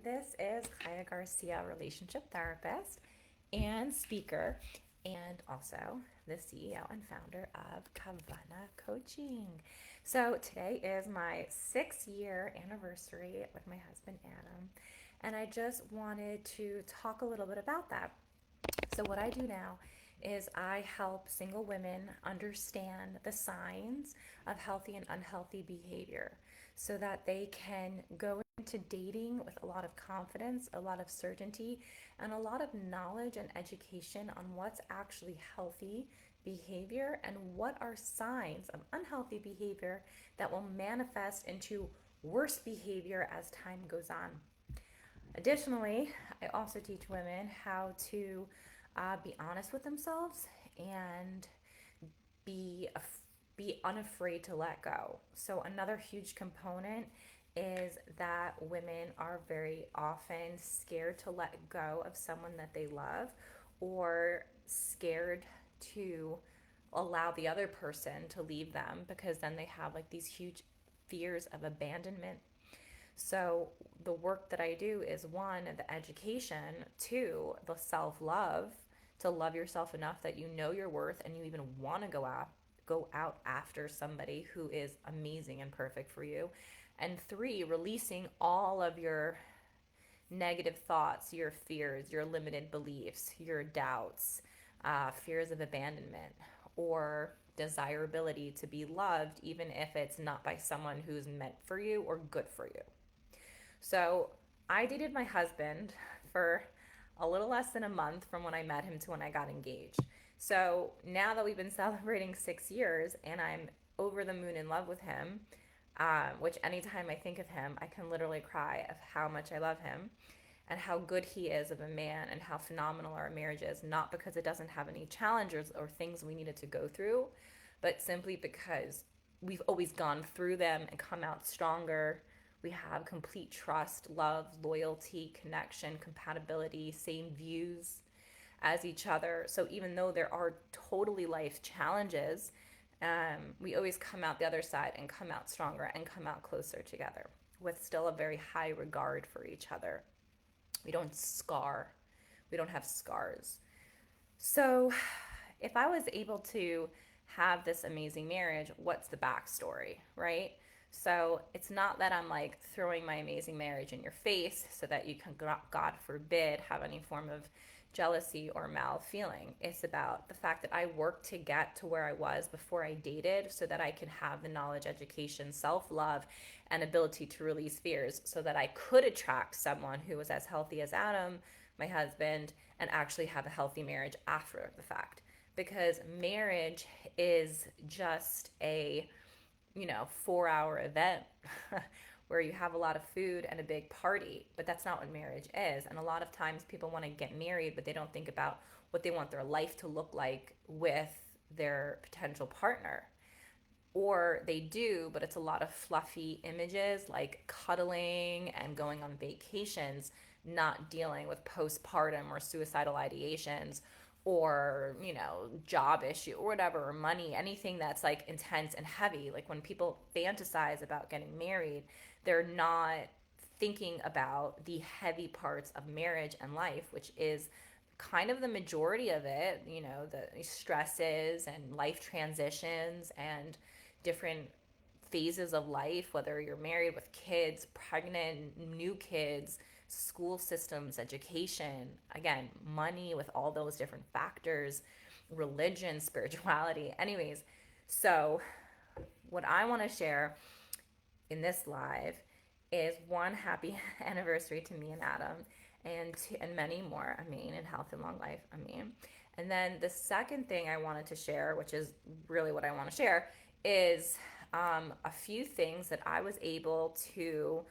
This is Kaya Garcia, relationship therapist and speaker, and also the CEO and founder of Kavana Coaching. So, today is my 6 year anniversary with my husband Adam, and I just wanted to talk a little bit about that. So, what I do now is I help single women understand the signs of healthy and unhealthy behavior so that they can go into dating with a lot of confidence, a lot of certainty, and a lot of knowledge and education on what's actually healthy behavior and what are signs of unhealthy behavior that will manifest into worse behavior as time goes on. Additionally, I also teach women how to be honest with themselves and be be unafraid to let go. So another huge component is that women are very often scared to let go of someone that they love or scared to allow the other person to leave them because then they have like these huge fears of abandonment. So the work that I do is one, the education, two, the self love, to love yourself enough that you know your worth and you even want to go out after somebody who is amazing and perfect for you. And three, releasing all of your negative thoughts, your fears, your limited beliefs, your doubts, fears of abandonment, or desirability to be loved, even if it's not by someone who's meant for you or good for you. So I dated my husband for a little less than a month from when I met him to when I got engaged. So now that we've been celebrating 6 years and I'm over the moon in love with him, which anytime I think of him, I can literally cry of how much I love him and how good he is of a man and how phenomenal our marriage is, not because it doesn't have any challenges or things we needed to go through, but simply because we've always gone through them and come out stronger. We have complete trust, love, loyalty, connection, compatibility, same views as each other. So even though there are totally life challenges, we always come out the other side and come out stronger and come out closer together with still a very high regard for each other. We don't scar, we don't have scars. So, if I was able to have this amazing marriage, what's the backstory, right? So, it's not that I'm like throwing my amazing marriage in your face so that you can, God forbid, have any form of jealousy or mal feeling. It's about the fact that I worked to get to where I was before I dated so that I can have the knowledge, education, self love, and ability to release fears so that I could attract someone who was as healthy as Adam, my husband, and actually have a healthy marriage after the fact. Because marriage is just a 4 hour event where you have a lot of food and a big party, but that's not what marriage is. And a lot of times people want to get married, but they don't think about what they want their life to look like with their potential partner. Or they do, but it's a lot of fluffy images like cuddling and going on vacations, not dealing with postpartum or suicidal ideations or, job issue or whatever, or money, anything that's like intense and heavy. Like when people fantasize about getting married, they're not thinking about the heavy parts of marriage and life, which is kind of the majority of it, the stresses and life transitions and different phases of life, whether you're married with kids, pregnant, new kids, school systems, education, again, money with all those different factors, religion, spirituality. Anyways, so what I want to share in this live is one, happy anniversary to me and Adam, and many more. I mean, in health and long life. I mean, and then the second thing I wanted to share, which is really what I want to share, is a few things that I was able to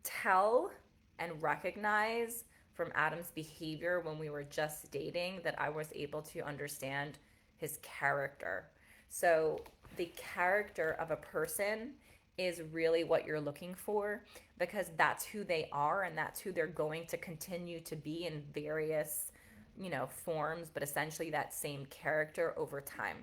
tell and recognize from Adam's behavior when we were just dating, that I was able to understand his character. So, the character of a person is really what you're looking for because that's who they are and that's who they're going to continue to be in various, forms, but essentially that same character over time.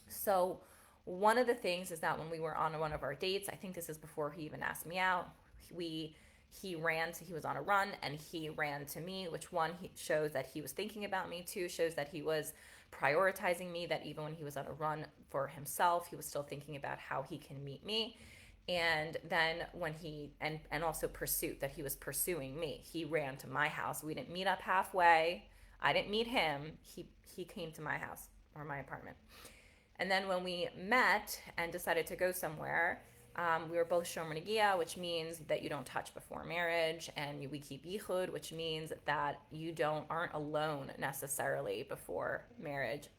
So, one of the things is that when we were on one of our dates, I think this is before he even asked me out, we he was on a run and he ran to me, which one shows that he was thinking about me, two shows that he was prioritizing me, that even when he was on a run for himself, he was still thinking about how he can meet me. And then when and also pursuit, that he was pursuing me. He ran to my house. We didn't meet up halfway. I didn't meet him. He came to my house or my apartment. And then when we met and decided to go somewhere, we were both shomer negia, which means that you don't touch before marriage, and we keep yichud, which means that you aren't alone necessarily before marriage,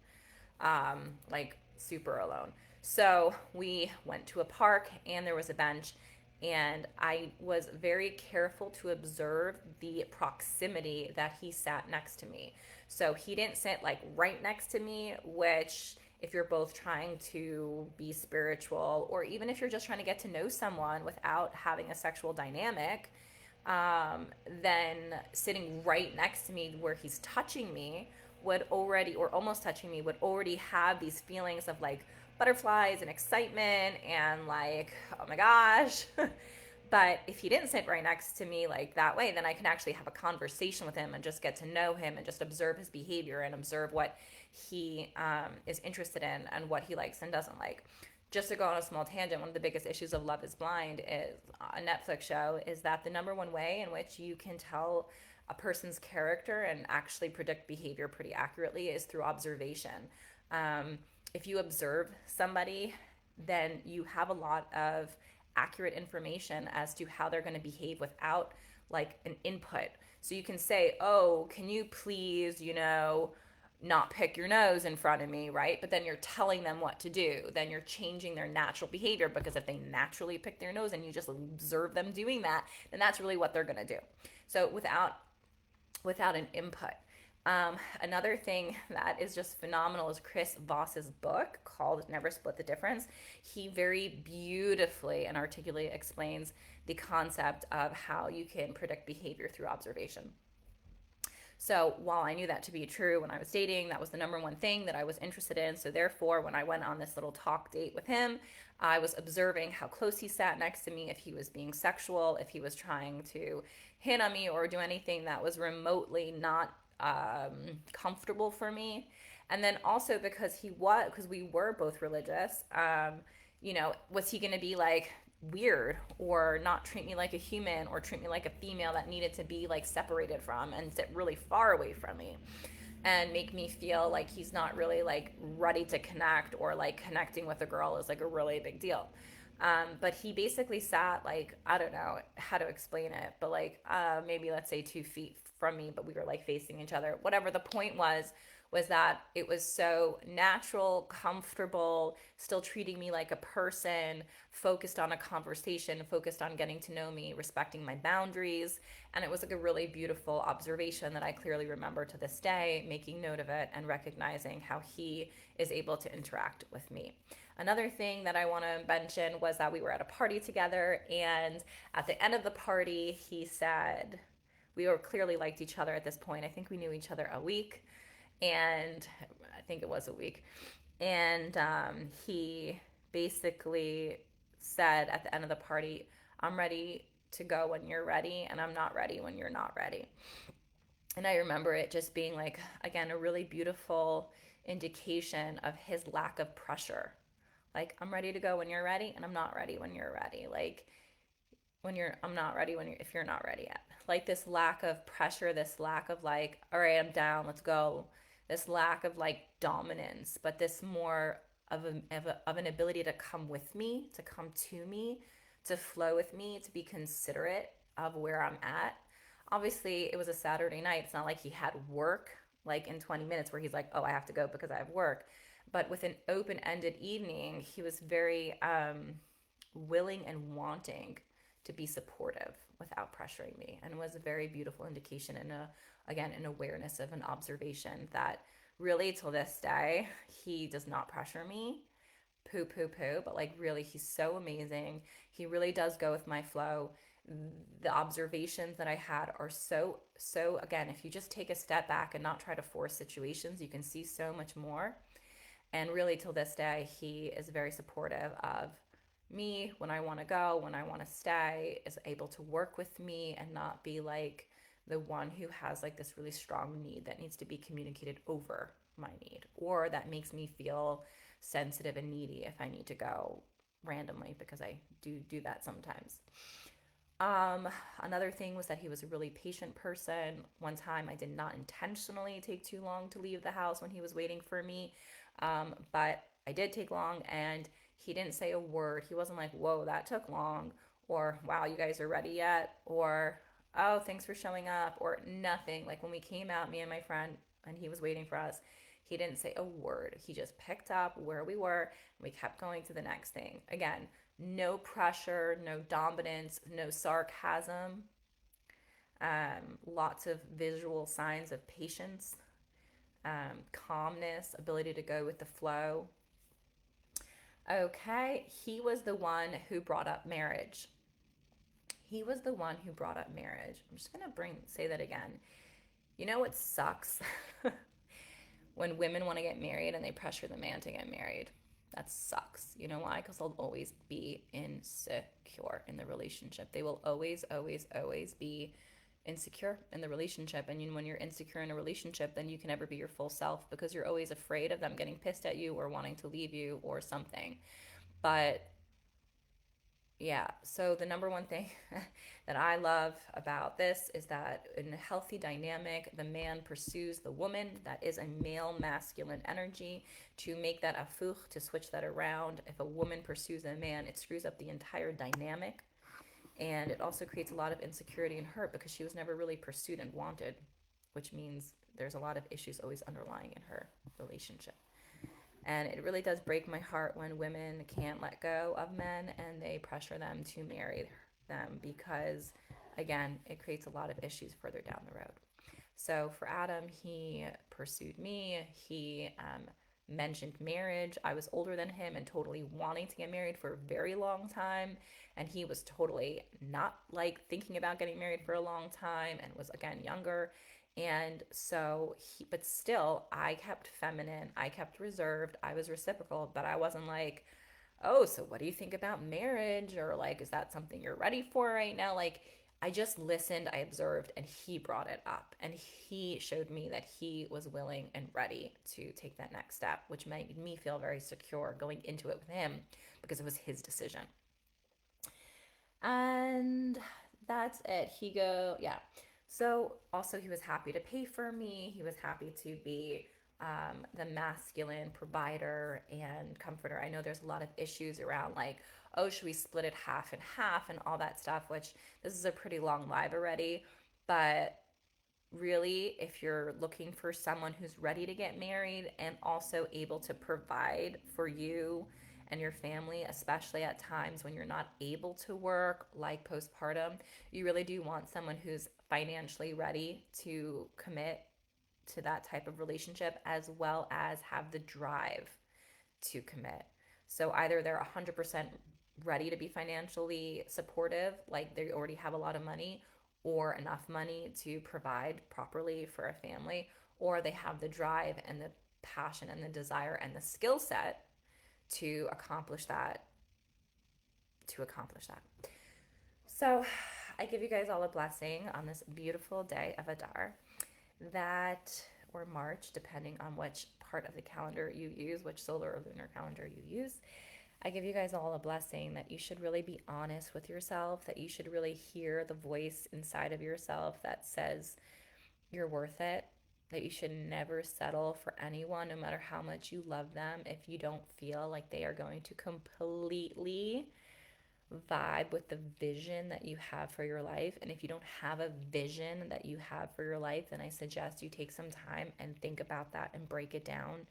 like super alone. So we went to a park, and there was a bench, and I was very careful to observe the proximity that he sat next to me. So he didn't sit like right next to me, which if you're both trying to be spiritual, or even if you're just trying to get to know someone without having a sexual dynamic, then sitting right next to me where he's touching me would already, or almost touching me, would already have these feelings of like butterflies and excitement and like, oh my gosh. But if he didn't sit right next to me like that way, then I can actually have a conversation with him and just get to know him and just observe his behavior and observe what he is interested in and what he likes and doesn't like. Just to go on a small tangent, one of the biggest issues of Love is Blind, is a Netflix show, is that the number one way in which you can tell a person's character and actually predict behavior pretty accurately is through observation. If you observe somebody, then you have a lot of accurate information as to how they're going to behave without like an input. So you can say, oh, can you please, not pick your nose in front of me, right? But then you're telling them what to do. Then you're changing their natural behavior, because if they naturally pick their nose and you just observe them doing that, then that's really what they're going to do. So without an input. Another thing that is just phenomenal is Chris Voss's book called Never Split the Difference. He very beautifully and articulately explains the concept of how you can predict behavior through observation. So while I knew that to be true when I was dating, that was the number one thing that I was interested in. So therefore, when I went on this little talk date with him, I was observing how close he sat next to me, if he was being sexual, if he was trying to hit on me or do anything that was remotely not comfortable for me. And then also because we were both religious, was he going to be like weird or not treat me like a human or treat me like a female that needed to be like separated from and sit really far away from me and make me feel like he's not really like ready to connect, or like connecting with a girl is like a really big deal. But he basically sat like, I don't know how to explain it, but like maybe let's say 2 feet from me, but we were like facing each other. Whatever the point was that it was so natural, comfortable, still treating me like a person, focused on a conversation, focused on getting to know me, respecting my boundaries. And it was like a really beautiful observation that I clearly remember to this day, making note of it and recognizing how he is able to interact with me. Another thing that I want to mention was that we were at a party together, and at the end of the party, he said, we were clearly liked each other at this point. I think we knew each other a week, and I think it was a week. And he basically said at the end of the party, I'm ready to go when you're ready, and I'm not ready when you're not ready. And I remember it just being like, again, a really beautiful indication of his lack of pressure. Like, I'm ready to go when you're ready, and I'm not ready when you're ready. Like, I'm not ready if you're not ready yet. Like this lack of pressure, this lack of like, all right, I'm down, let's go. This lack of like dominance, but this more of an ability to come with me, to come to me, to flow with me, to be considerate of where I'm at. Obviously, it was a Saturday night. It's not like he had work like in 20 minutes where he's like, oh, I have to go because I have work. But with an open-ended evening, he was very willing and wanting to be supportive without pressuring me, and was a very beautiful indication and an awareness of an observation that really till this day, he does not pressure me, poo, but like really, he's so amazing. He really does go with my flow. The observations that I had are so, again, if you just take a step back and not try to force situations, you can see so much more. And really till this day, he is very supportive of me when I want to go, when I want to stay, is able to work with me and not be like the one who has like this really strong need that needs to be communicated over my need, or that makes me feel sensitive and needy if I need to go randomly, because I do that sometimes. Um, Another thing was that he was a really patient person. One time I did not intentionally take too long to leave the house when he was waiting for me, but I did take long, and he didn't say a word. He wasn't like, whoa, that took long, or wow, you guys are ready yet, or oh, thanks for showing up, or nothing. Like when we came out, me and my friend, and he was waiting for us, he didn't say a word. He just picked up where we were, and we kept going to the next thing. Again, no pressure, no dominance, no sarcasm, lots of visual signs of patience, calmness, ability to go with the flow. Okay, he was the one who brought up marriage. He was the one who brought up marriage. I'm just gonna say that again. You know what sucks? When women want to get married and they pressure the man to get married. That sucks. You know why? Because they'll always be insecure in the relationship. They will always, always, always be insecure in the relationship. And when you're insecure in a relationship, then you can never be your full self, because you're always afraid of them getting pissed at you or wanting to leave you or something. But yeah, so the number one thing that I love about this is that in a healthy dynamic, the man pursues the woman. That is a male masculine energy. To make that a fuch, to switch that around, if a woman pursues a man, it screws up the entire dynamic. And it also creates a lot of insecurity in her, because she was never really pursued and wanted, which means there's a lot of issues always underlying in her relationship. And it really does break my heart when women can't let go of men and they pressure them to marry them, because, again, it creates a lot of issues further down the road. So for Adam, he pursued me. He mentioned marriage. I was older than him and totally wanting to get married for a very long time. And he was totally not like thinking about getting married for a long time and was, again, younger. And so but still, I kept feminine, I kept reserved, I was reciprocal, but I wasn't like, oh, so what do you think about marriage? Or like, is that something you're ready for right now? Like, I just listened, I observed, and he brought it up. And he showed me that he was willing and ready to take that next step, which made me feel very secure going into it with him, because it was his decision. And that's it. Yeah. So also, he was happy to pay for me. He was happy to be the masculine provider and comforter. I know there's a lot of issues around like, oh, should we split it half and half and all that stuff, which this is a pretty long live already. But really, if you're looking for someone who's ready to get married and also able to provide for you and your family, especially at times when you're not able to work, like postpartum, you really do want someone who's financially ready to commit to that type of relationship, as well as have the drive to commit. So either they're 100% ready to be financially supportive, like they already have a lot of money or enough money to provide properly for a family, or they have the drive and the passion and the desire and the skill set to accomplish that to accomplish that. So I give you guys all a blessing on this beautiful day of Adar, that, or March, depending on which part of the calendar you use, which solar or lunar calendar you use. I give you guys all a blessing that you should really be honest with yourself, that you should really hear the voice inside of yourself that says you're worth it, that you should never settle for anyone, no matter how much you love them, if you don't feel like they are going to completely vibe with the vision that you have for your life. And if you don't have a vision that you have for your life, then I suggest you take some time and think about that and break it down.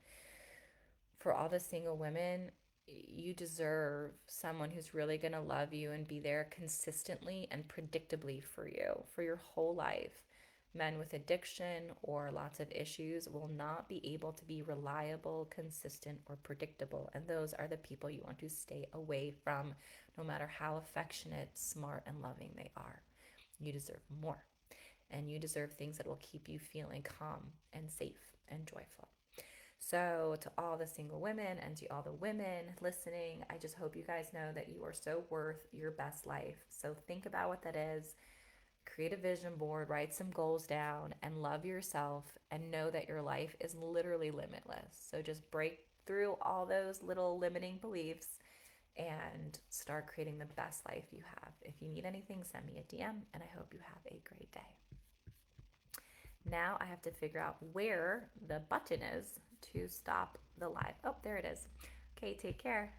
For all the single women, you deserve someone who's really going to love you and be there consistently and predictably for you for your whole life. Men with addiction or lots of issues will not be able to be reliable, consistent, or predictable. And those are the people you want to stay away from, no matter how affectionate, smart, and loving they are. You deserve more. And you deserve things that will keep you feeling calm and safe and joyful. So, to all the single women and to all the women listening, I just hope you guys know that you are so worth your best life. So, think about what that is, create a vision board, write some goals down, and love yourself and know that your life is literally limitless. So, just break through all those little limiting beliefs and start creating the best life you have. If you need anything, send me a DM, and I hope you have a great day. Now I have to figure out where the button is to stop the live. Oh, there it is. Okay, take care.